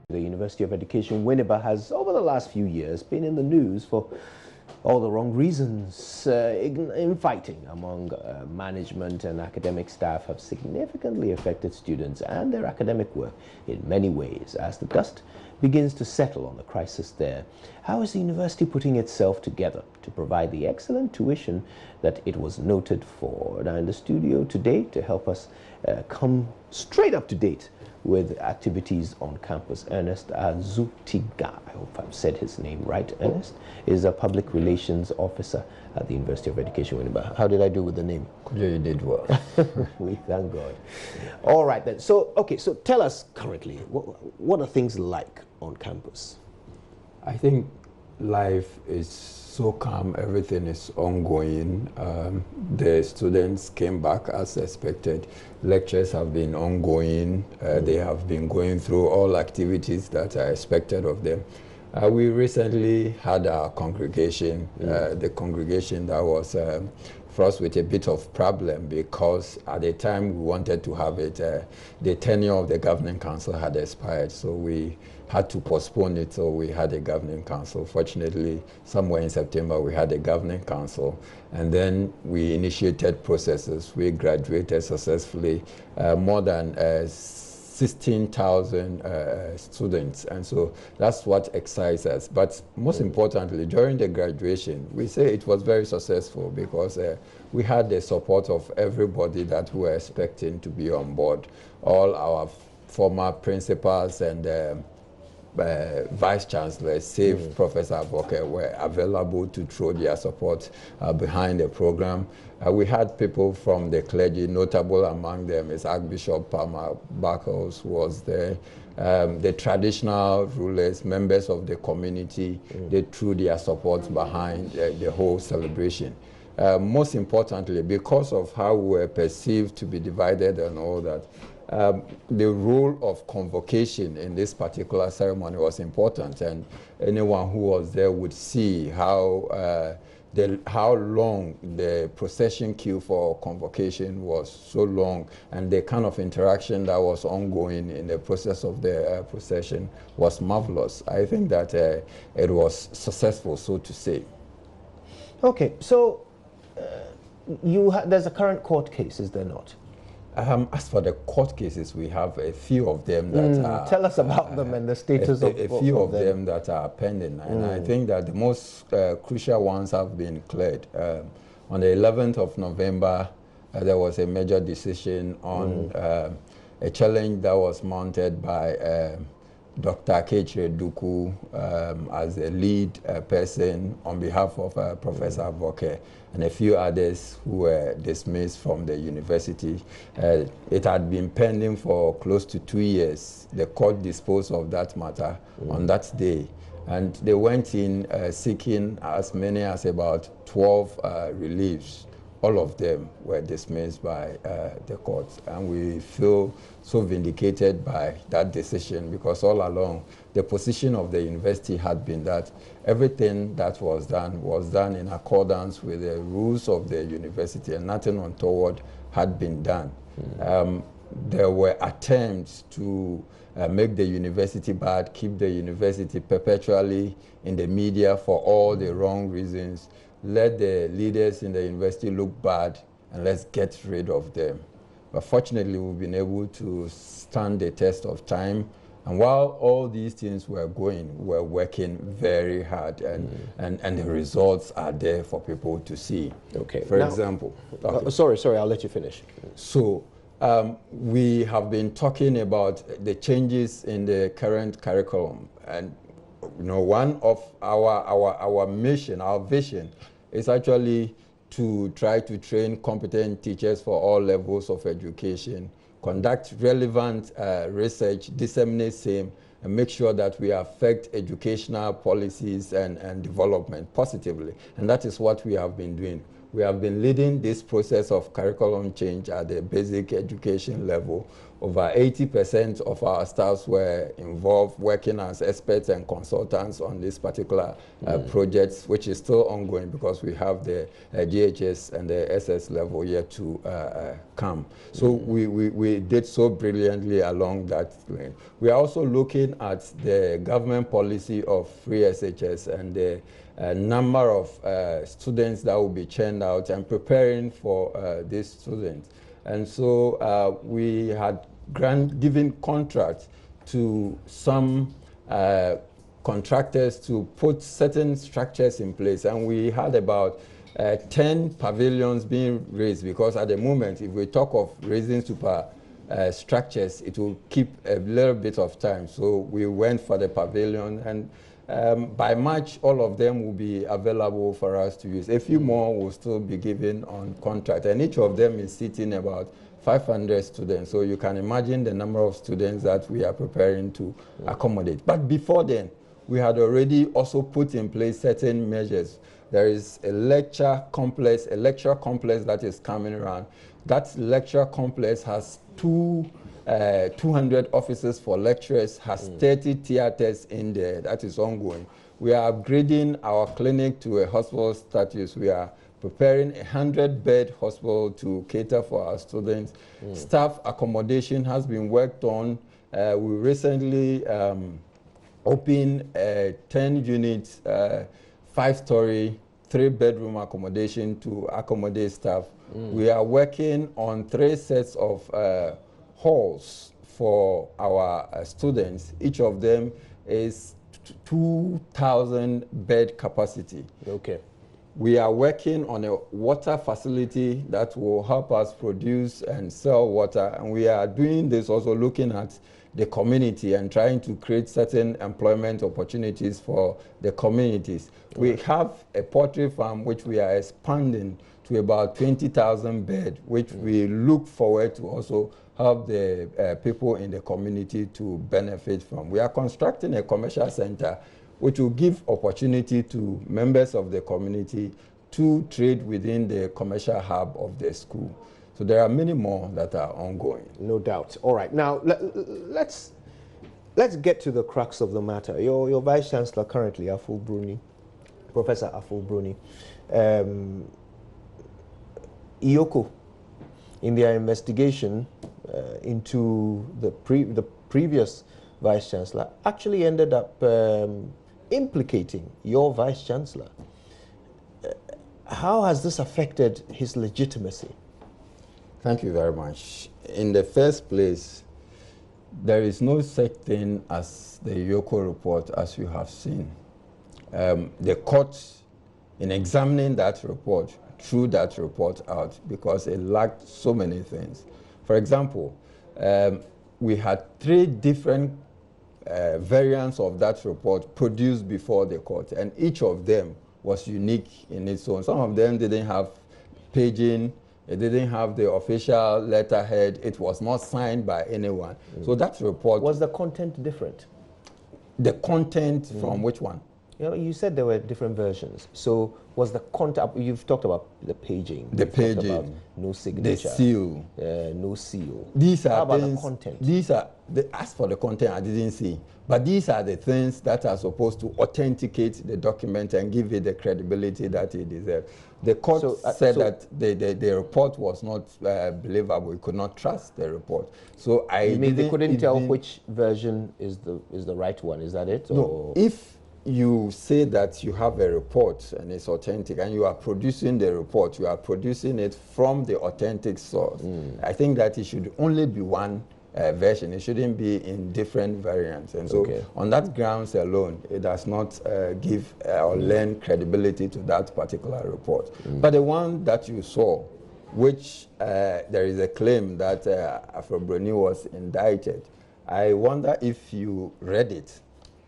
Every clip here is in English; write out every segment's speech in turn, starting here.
The University of Education, Winneba, has over the last few years been in the news for all the wrong reasons. Infighting among management and academic staff have significantly affected students and their academic work in many ways. As the dust begins to settle on the crisis there, how is the university putting itself together to provide the excellent tuition that it was noted for? Now in the studio today to help us come straight up to date with activities on campus, Ernest Azutiga, I hope I've said his name right. Ernest is a public relations officer at the University of Education, Winneba. How did I do with the name? Yeah, you did well. We thank God. All right then. So, okay, so tell us currently, what are things like on campus? I think life is so calm, everything is ongoing. The students came back as expected. Lectures have been ongoing. They have been going through all activities that are expected of them. We recently had our congregation, the congregation that was for us with a bit of problem because at the time we wanted to have it, the tenure of the governing council had expired, so we had to postpone it, so we had a governing council. Fortunately, somewhere in September we had a governing council, and then we initiated processes. We graduated successfully more than 16,000 students, and so that's what excites us. But most importantly, during the graduation, we say it was very successful because we had the support of everybody that we were expecting to be on board. All our former principals and vice chancellors, save Professor Avoke, were available to throw their support behind the program. We had people from the clergy, notable among them is Archbishop Palmer Buckles was there. The traditional rulers, members of the community, they threw their support behind the whole celebration. Most importantly, because of how we were perceived to be divided and all that, the role of convocation in this particular ceremony was important, and anyone who was there would see how long the procession queue for convocation was so long, and the kind of interaction that was ongoing in the process of the procession was marvelous. I think that it was successful, so to say. Okay, so there's a current court case, is there not? As for the court cases, we have a few of them that are... Tell us about them and the status of a few of them that are pending. And I think that the most crucial ones have been cleared. On the 11th of November, there was a major decision on a challenge that was mounted by Dr. Kechre Duku as a lead person on behalf of Professor Avoke and a few others who were dismissed from the university. It had been pending for close to 2 years. The court disposed of that matter on that day. And they went in seeking as many as about 12 reliefs. All of them were dismissed by the court, and we feel so vindicated by that decision because all along the position of the university had been that everything that was done in accordance with the rules of the university, and nothing untoward had been done. There were attempts to make the university bad, keep the university perpetually in the media for all the wrong reasons, let the leaders in the university look bad, and let's get rid of them. But fortunately, we've been able to stand the test of time. And while all these things were going, we're working very hard, and the results are there for people to see. Okay. For example. Okay. Sorry, I'll let you finish. So we have been talking about the changes in the current curriculum, and you know, one of our mission, our vision, is actually to try to train competent teachers for all levels of education, conduct relevant research, disseminate same, and make sure that we affect educational policies and development positively. And that is what we have been doing. we have been leading this process of curriculum change at the basic education level. Over 80% of our staffs were involved working as experts and consultants on this particular project, which is still ongoing because we have the GHS and the SS level yet to come. So we did so brilliantly along that lane. We are also looking at the government policy of free SHS and the number of students that will be churned out and preparing for these students. And so we had given contracts to some contractors to put certain structures in place. And we had about 10 pavilions being raised, because at the moment, if we talk of raising super structures, it will keep a little bit of time. So we went for the pavilion, and by March, all of them will be available for us to use. A few more will still be given on contract, and each of them is seating about 500 students. So you can imagine the number of students that we are preparing to accommodate. But before then, we had already also put in place certain measures. There is a lecture complex that is coming around. That lecture complex has 200 offices for lecturers, has 30 theaters in there. That is ongoing. We are upgrading our clinic to a hospital status. We are preparing a 100-bed hospital to cater for our students. Staff accommodation has been worked on. We recently opened a 10-unit, 5-story, 3-bedroom accommodation to accommodate staff. We are working on 3 sets of halls for our students. Each of them is 2,000 bed capacity. Okay. We are working on a water facility that will help us produce and sell water. And we are doing this also looking at the community and trying to create certain employment opportunities for the communities. We have a poultry farm which we are expanding to about 20,000 beds, which we look forward to also help the people in the community to benefit from. We are constructing a commercial center which will give opportunity to members of the community to trade within the commercial hub of the school. So there are many more that are ongoing. No doubt. All right. Now, let's get to the crux of the matter. Your Vice Chancellor currently, Professor Aful-Bruni, IOCO, in their investigation into the previous Vice Chancellor, actually ended up implicating your Vice Chancellor. How has this affected his legitimacy? Thank you very much. In the first place, there is no such thing as the IOCO report, as you have seen. The court, in examining that report, threw that report out because it lacked so many things. For example, we had 3 different variants of that report produced before the court, and each of them was unique in its own. Some of them didn't have paging, it didn't have the official letterhead, it was not signed by anyone. So that report... Was the content different? The content from which one? You know, you said there were different versions. So was the content, you've talked about the paging. The paging. About no signature. The seal. No seal. These are How about things, the content? These are, as for the content, I didn't see. But these are the things that are supposed to authenticate the document and give it the credibility that it deserves. The court said that the report was not believable. We could not trust the report. So you mean they couldn't tell which version is the right one? Is that it? No. Or? If you say that you have a report and it's authentic and you are producing the report, you are producing it from the authentic source. I think that it should only be one version. It shouldn't be in different variants. And so on that grounds alone, it does not give or lend credibility to that particular report. But the one that you saw, which there is a claim that Aful-Bruni was indicted, I wonder if you read it.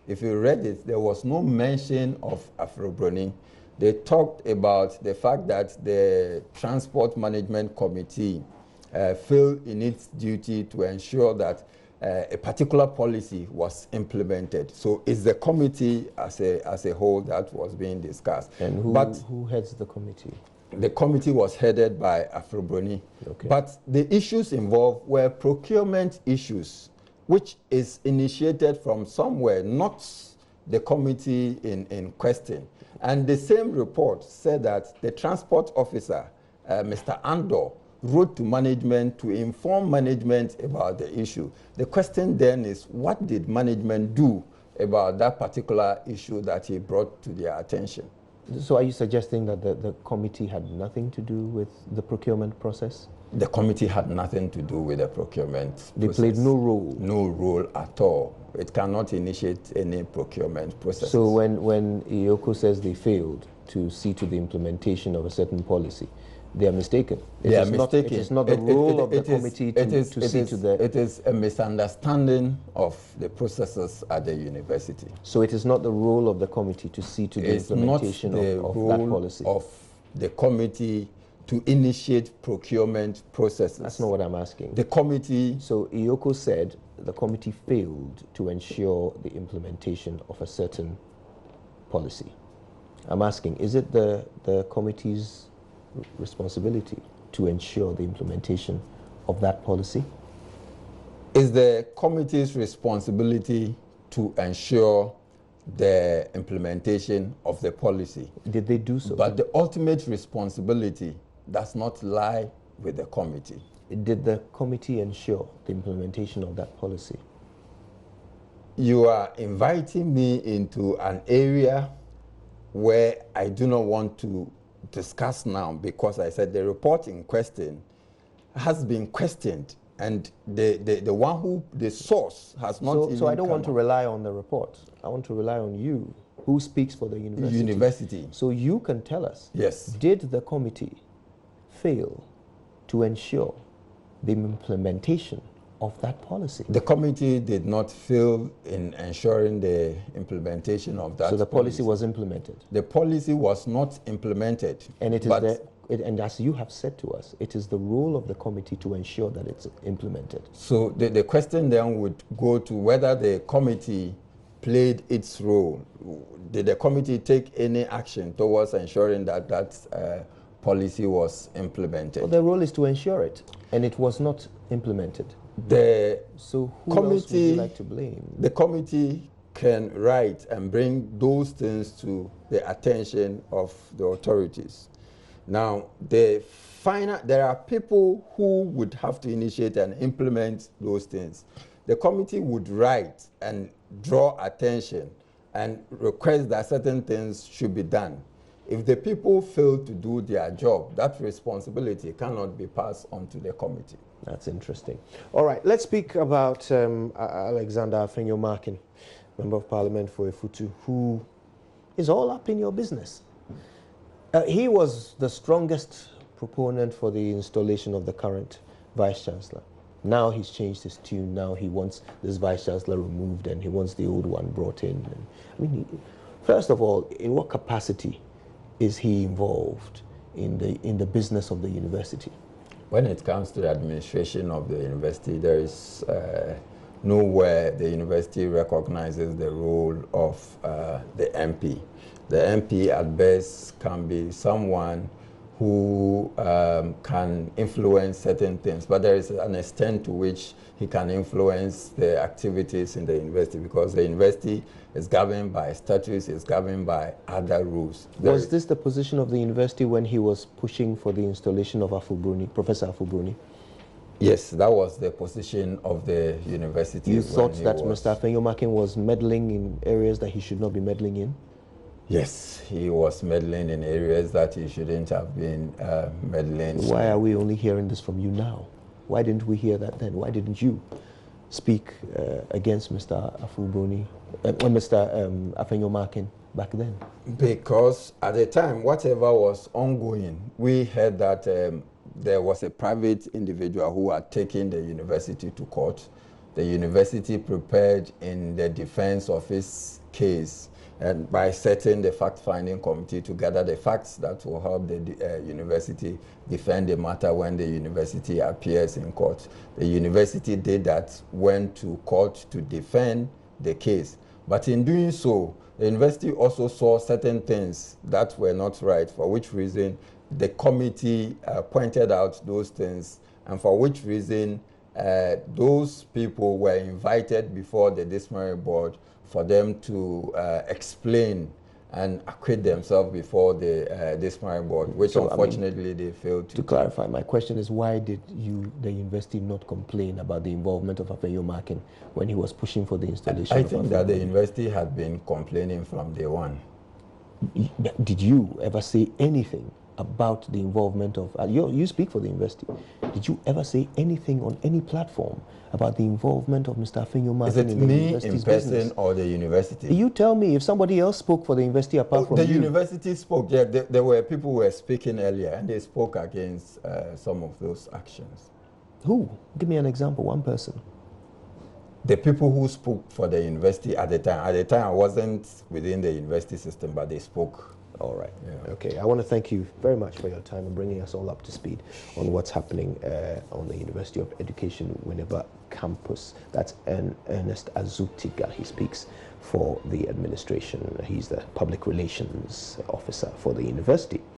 If you read it, there was no mention of Aful-Bruni. They talked about the fact that the Transport Management Committee failed in its duty to ensure that a particular policy was implemented. So it's the committee as a whole that was being discussed. And who heads the committee? The committee was headed by Afrobroni. Okay. But the issues involved were procurement issues, which is initiated from somewhere, not the committee in question. And the same report said that the transport officer, Mr. Andor, wrote to management to inform management about the issue. The question then is, what did management do about that particular issue that he brought to their attention? So are you suggesting that the committee had nothing to do with the procurement process? The committee had nothing to do with the procurement process. They played no role? No role at all. It cannot initiate any procurement process. So when Iyoko says they failed to see to the implementation of a certain policy, they are mistaken. They are mistaken. It is not the role of the committee to see to the... It is a misunderstanding of the processes at the university. So it is not the role of the committee to see to the implementation of that policy? Of the committee to initiate procurement processes. That's not what I'm asking. The committee... So Iyoko said the committee failed to ensure the implementation of a certain policy. I'm asking, is it the committee's responsibility to ensure the implementation of that policy? Is the committee's responsibility to ensure the implementation of the policy. Did they do so? But the ultimate responsibility does not lie with the committee. Did the committee ensure the implementation of that policy? You are inviting me into an area where I do not want to discuss now, because I said the report in question has been questioned, and the source has not So I don't want to rely on the report. I want to rely on you, who speaks for the university. So you can tell us, yes, did the committee fail to ensure the implementation of that policy? The committee did not fail in ensuring the implementation of that. So the policy was implemented? The policy was not implemented. And it is and as you have said to us, it is the role of the committee to ensure that it's implemented. So the question then would go to whether the committee played its role. Did the committee take any action towards ensuring that that policy was implemented? Well, the role is to ensure it, and it was not implemented. So who else would you like to blame? The committee can write and bring those things to the attention of the authorities. Now, there are people who would have to initiate and implement those things. The committee would write and draw attention and request that certain things should be done. If the people fail to do their job, that responsibility cannot be passed on to the committee. That's interesting. All right, let's speak about Alexander Afenyo-Markin, Member of Parliament for Efutu, who is all up in your business. He was the strongest proponent for the installation of the current Vice-Chancellor. Now he's changed his tune. Now he wants this Vice-Chancellor removed and he wants the old one brought in. And, I mean, first of all, in what capacity is he involved in the business of the university? When it comes to the administration of the university, there is nowhere the university recognizes the role of the MP. The MP at best can be someone who can influence certain things, but there is an extent to which he can influence the activities in the university, because the university is governed by statutes, is governed by other rules. Was this the position of the university when he was pushing for the installation of Professor Afrobroni? Yes, that was the position of the university. You thought that Mr. Afenyo-Markin was meddling in areas that he should not be meddling in? Yes, he was meddling in areas that he shouldn't have been meddling. Why are we only hearing this from you now? Why didn't we hear that then? Why didn't you speak against Mr. Afrobroni, Mr. Afenyo-Markin back then? Because at the time, whatever was ongoing, we heard that there was a private individual who had taken the university to court. The university prepared in the defense of his case, and by setting the fact-finding committee to gather the facts that will help the university defend the matter when the university appears in court. The university did that, went to court to defend the case. But in doing so, the university also saw certain things that were not right, for which reason the committee pointed out those things, and for which reason those people were invited before the disciplinary board for them to explain and acquit themselves before the disciplinary board, which so, unfortunately they failed to. To clarify, my question is, why did the university not complain about the involvement of Afenyomarkin when he was pushing for the installation? I think that the university had been complaining from day one. Did you ever say anything about the involvement of, you speak for the university, did you ever say anything on any platform about the involvement of Mr. Afenyomarkin in the university's business? Is it me in person or the university? You tell me if somebody else spoke for the university apart from you. The university spoke. Yeah, there were people who were speaking earlier, and they spoke against some of those actions. Who? Give me an example, one person. The people who spoke for the university at the time. At the time, I wasn't within the university system, but they spoke. All right. Yeah. Okay. I want to thank you very much for your time and bringing us all up to speed on what's happening on the University of Education Winneba campus. That's Ernest Azutiga. He speaks for the administration. He's the public relations officer for the university.